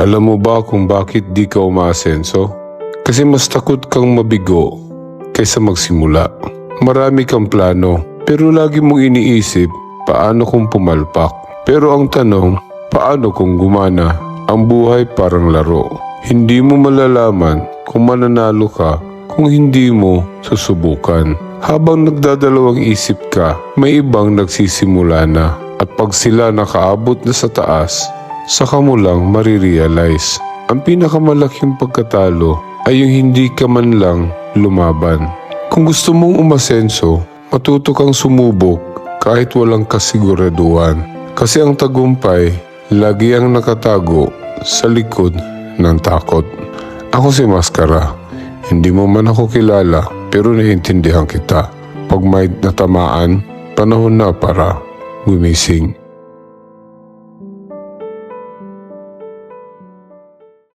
Alam mo ba kung bakit di ka umaasenso? Kasi mas takot kang mabigo kaysa magsimula. Marami kang plano, pero lagi mong iniisip, paano kung pumalpak? Pero ang tanong, paano kung gumana? Ang buhay parang laro. Hindi mo malalaman kung mananalo ka kung hindi mo susubukan. Habang nagdadalawang isip ka, may ibang nagsisimula na. At pag sila nakaabot na sa taas, saka mo lang marirealize. Ang pinakamalaking pagkatalo ay yung hindi ka man lang lumaban. Kung gusto mong umasenso, matuto kang sumubok kahit walang kasiguraduhan. Kasi ang tagumpay, lagi ang nakatago sa likod ng takot. Ako si Maskara. Hindi mo man ako kilala, pero naiintindihan kita. Pag may natamaan, panahon na para gumising.